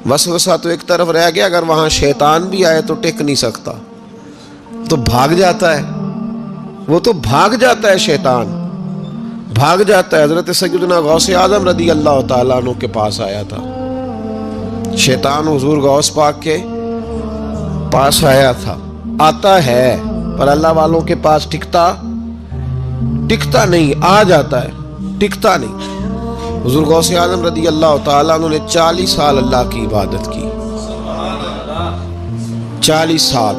وسوسہ تو ایک طرف رہ گیا، اگر وہاں شیطان بھی آئے تو ٹک نہیں سکتا، تو بھاگ جاتا ہے، وہ تو بھاگ جاتا ہے، شیطان بھاگ جاتا ہے۔ حضرت سیدنا غوث اعظم رضی اللہ تعالیٰ عنہ کے پاس آیا تھا، شیطان حضور غوث پاک کے پاس آیا تھا، آتا ہے پر اللہ والوں کے پاس ٹکتا نہیں، آ جاتا ہے ٹکتا نہیں۔ حضور غوث اعظم رضی اللہ تعالیٰ عنہ نے 40 سال اللہ کی عبادت کی، 40 سال۔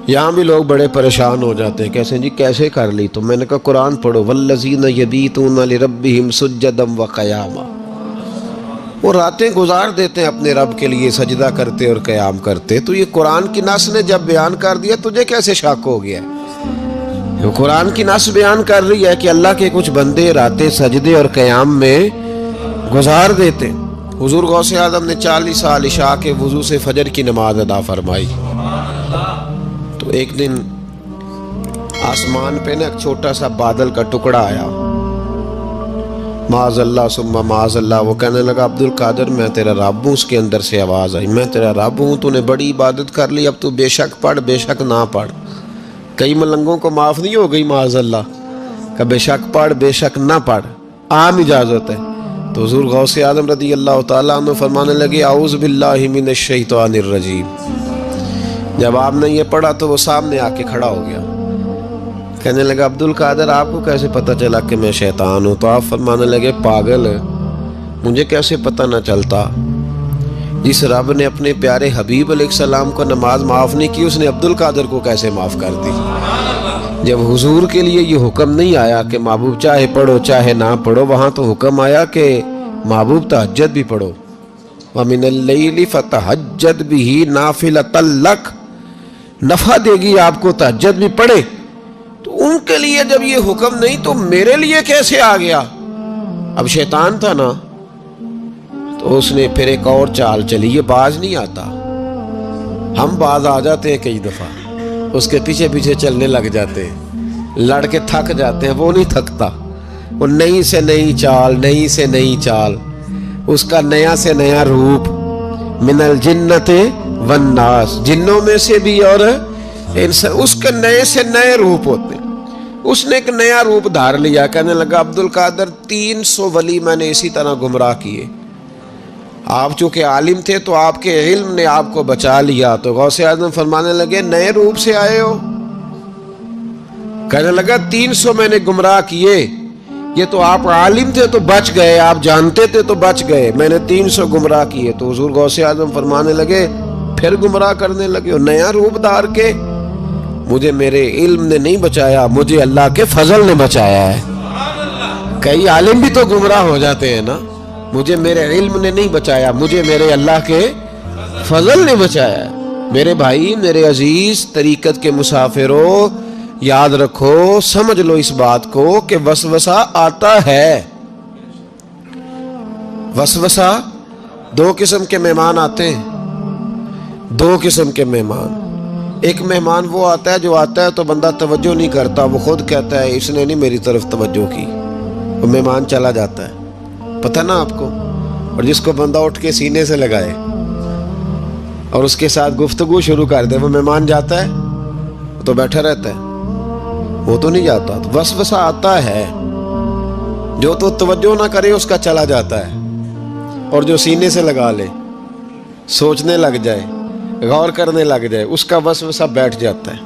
یہاں بھی لوگ بڑے پریشان ہو جاتے ہیں، کیسے جی کیسے کر لی؟ تو میں نے کہا قرآن پڑھو، والذین یبیتون لربہم سجدا وقیاما، وہ راتیں گزار دیتے ہیں اپنے رب کے لیے سجدہ کرتے اور قیام کرتے۔ تو یہ قرآن کی نص نے جب بیان کر دیا، تجھے کیسے شک ہو گیا؟ یہ قرآن کی نص بیان کر رہی ہے کہ اللہ کے کچھ بندے راتیں سجدے اور قیام میں گزار دیتے۔ حضور غوث اعظم نے 40 سال عشاء کے وضو سے فجر کی نماز ادا فرمائی۔ تو ایک دن آسمان پہ نا ایک چھوٹا سا بادل کا ٹکڑا آیا، معاذ اللہ ثم معاذ اللہ۔ وہ کہنے لگا عبد القادر میں تیرا رب ہوں۔ اس کے اندر سے آواز آئی، میں تیرا رب ہوں، تو نے بڑی عبادت کر لی، اب تو بے شک پڑھ بے شک نہ پڑھ۔ کئی ملنگوں کو معاف نہیں ہو گئی معاذ اللہ کہ بے شک پڑھ بے شک نہ پڑھ، عام اجازت ہے۔ تو حضور غوث اعظم رضی اللہ تعالیٰ عنہ فرمانے لگے اعوذ باللہ من الشیطان الرجیم۔ جب آپ نے یہ پڑھا تو وہ سامنے آ کے کھڑا ہو گیا، کہنے لگا عبد القادر آپ کو کیسے پتہ چلا کہ میں شیطان ہوں؟ تو آپ فرمانے لگے پاگل، مجھے کیسے پتہ نہ چلتا؟ جس رب نے اپنے پیارے حبیب علیہ السلام کو نماز معاف نہیں کی، اس نے عبد القادر کو کیسے معاف کر دی؟ جب حضور کے لیے یہ حکم نہیں آیا کہ محبوب چاہے پڑھو چاہے نہ پڑھو، وہاں تو حکم آیا کہ محبوب تہجد بھی پڑھو، وَمِنَ اللَّيْلِ فَتَہَجَّدْ بِهِ نَافِلَةً لَكَ، نفع دے گی آپ کو، تہجد بھی پڑھے۔ تو ان کے لیے جب یہ حکم نہیں تو میرے لیے کیسے آ گیا؟ اب شیطان تھا نا، تو اس نے پھر ایک اور چال چلی، یہ باز نہیں آتا، ہم باز آ جاتے ہیں کئی دفعہ، اس کے پیچھے پیچھے چلنے لگ جاتے ہیں، لڑ کے تھک جاتے ہیں، وہ نہیں تھکتا، وہ نئی سے نئی چال، نئی سے نئی چال، اس کا نیا سے نیا روپ، من الجنت والناس، جنوں میں سے بھی اور اس کے نئے سے نئے روپ ہوتے ہیں۔ اس نے ایک نیا روپ دھار لیا، کہنے لگا عبد القادر 300 ولی میں نے اسی طرح گمراہ کیے، آپ چونکہ عالم تھے تو آپ کے علم نے آپ کو بچا لیا۔ تو غوث اعظم فرمانے لگے نئے روپ سے آئے ہو؟ کہنے لگا 300 میں نے گمراہ کیے، یہ تو آپ عالم تھے تو بچ گئے، آپ جانتے تھے تو بچ گئے، میں نے 300 گمراہ کیے۔ تو حضور غوث اعظم فرمانے لگے پھر گمراہ کرنے لگے ہو نیا روپ دھار کے؟ مجھے میرے علم نے نہیں بچایا، مجھے اللہ کے فضل نے بچایا ہے۔ کئی عالم بھی تو گمراہ ہو جاتے ہیں نا، مجھے میرے علم نے نہیں بچایا، مجھے میرے اللہ کے فضل نے بچایا ہے۔ میرے بھائی، میرے عزیز طریقت کے مسافروں، یاد رکھو، سمجھ لو اس بات کو کہ وسوسہ آتا ہے۔ وسوسہ، دو قسم کے مہمان آتے ہیں، دو قسم کے مہمان۔ ایک مہمان وہ آتا ہے جو آتا ہے تو بندہ توجہ نہیں کرتا، وہ خود کہتا ہے اس نے نہیں میری طرف توجہ کی، وہ مہمان چلا جاتا ہے، پتہ نا آپ کو۔ اور جس کو بندہ اٹھ کے سینے سے لگائے اور اس کے ساتھ گفتگو شروع کر دے، وہ مہمان جاتا ہے تو بیٹھا رہتا ہے، وہ تو نہیں جاتا۔ تو وسوسہ آتا ہے، جو تو توجہ نہ کرے اس کا چلا جاتا ہے، اور جو سینے سے لگا لے، سوچنے لگ جائے، غور کرنے لگ جائے، اس کا وسوسہ بیٹھ جاتا ہے،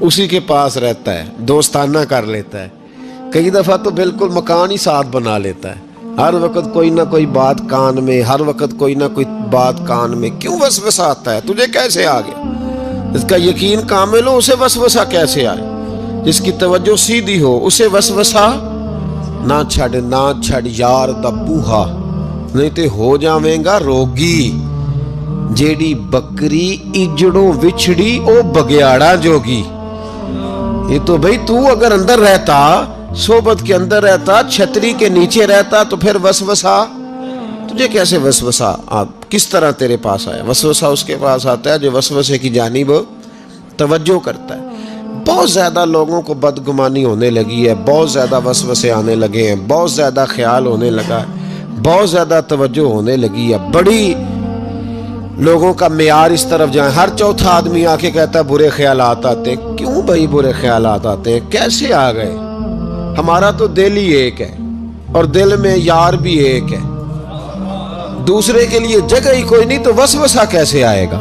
اسی کے پاس رہتا ہے، دوستانہ کر لیتا ہے، کئی دفعہ تو بالکل مکان ہی ساتھ بنا لیتا ہے، ہر وقت کوئی نہ کوئی بات کان میں، ہر وقت کوئی نہ کوئی بات کان میں۔ کیوں وسوسہ آتا ہے؟ تجھے کیسے آ گیا؟ اس کا یقین کامل ہو، اسے وسوسہ کیسے آئے؟ جس کی توجہ سیدھی ہو اسے وسوسہ نہ چھڑ یار دا بوہا، نہیں تے ہو جاویں گا روگی۔ جیڑی بکری اجڑوں وچھڑی او بگیاڑا جوگی۔ یہ تو بھئی تو اگر اندر رہتا، صحبت کے اندر رہتا، چھتری کے نیچے رہتا، تو پھر وسوسہ تجھے کیسے وسوسہ کس طرح تیرے پاس آیا؟ وسوسہ اس کے پاس آتا ہے جو وسوسے کی جانب توجہ کرتا ہے۔ بہت زیادہ لوگوں کو بدگمانی ہونے لگی ہے، بہت زیادہ وسوسے آنے لگے ہیں، بہت زیادہ خیال ہونے لگا ہے، بہت زیادہ توجہ ہونے لگی ہے، بڑی لوگوں کا معیار اس طرف جائیں، ہر چوتھا آدمی آ کے کہتا ہے برے خیالات آتے ہیں۔ کیوں بھائی برے خیالات آتے ہیں؟ کیسے آ گئے؟ ہمارا تو دل ہی ایک ہے، اور دل میں یار بھی ایک ہے، دوسرے کے لیے جگہ ہی کوئی نہیں، تو وسوسہ کیسے آئے گا؟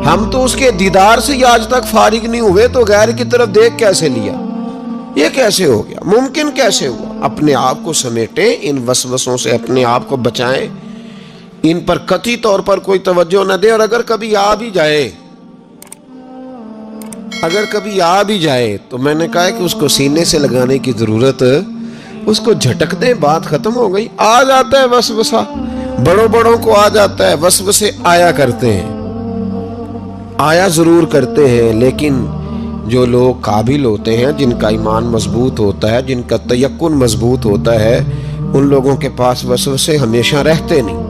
ہم تو اس کے دیدار سے ہی آج تک فارغ نہیں ہوئے، تو غیر کی طرف دیکھ کیسے لیا؟ یہ کیسے ہو گیا؟ ممکن کیسے ہوا؟ اپنے آپ کو سمیٹیں، ان وسوسوں سے اپنے آپ کو بچائیں، ان پر قطعی طور پر کوئی توجہ نہ دیں، اور اگر کبھی آ بھی جائے تو میں نے کہا کہ اس کو سینے سے لگانے کی ضرورت، اس کو جھٹک دیں، بات ختم ہو گئی۔ آ جاتا ہے وسوسہ، بڑوں کو آ جاتا ہے، وسوسے آیا کرتے ہیں، آیا ضرور کرتے ہیں، لیکن جو لوگ قابل ہوتے ہیں، جن کا ایمان مضبوط ہوتا ہے، جن کا تیقن مضبوط ہوتا ہے، ان لوگوں کے پاس وسوسے ہمیشہ رہتے نہیں۔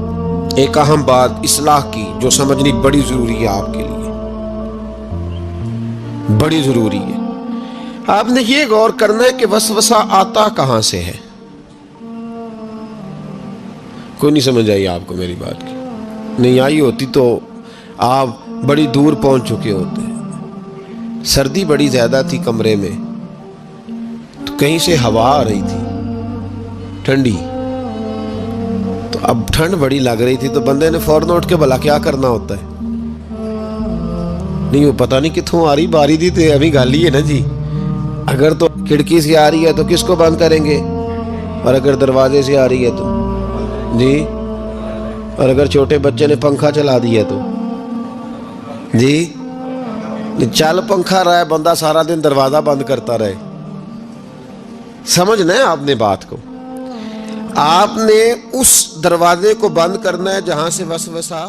ایک اہم بات اصلاح کی جو سمجھنی بڑی ضروری ہے، آپ کے لیے بڑی ضروری ہے۔ آپ نے یہ غور کرنا ہے کہ وسوسہ آتا کہاں سے ہے۔ کوئی نہیں سمجھ آئی آپ کو میری بات کی؟ نہیں آئی ہوتی تو آپ بڑی دور پہنچ چکے ہوتے ہیں۔ سردی بڑی زیادہ تھی کمرے میں، تو کہیں سے ہوا آ رہی تھی ٹھنڈی، تو اب ٹھنڈ بڑی لگ رہی تھی، تو بندے نے فوراً اٹھ کے بھلا کیا کرنا ہوتا ہے؟ نہیں وہ پتہ نہیں کتوں آ رہی، باری دی تو ابھی گالی ہے نا جی۔ اگر تو کھڑکی سے آ رہی ہے تو کس کو بند کریں گے، اور اگر دروازے سے آ رہی ہے تو جی، اور اگر چھوٹے بچے نے پنکھا چلا دیا تو جی، چل پنکھا رہا ہے، بندہ سارا دن دروازہ بند کرتا رہے؟ سمجھنا ہے آپ نے بات کو، آپ نے اس دروازے کو بند کرنا ہے جہاں سے وسوسہ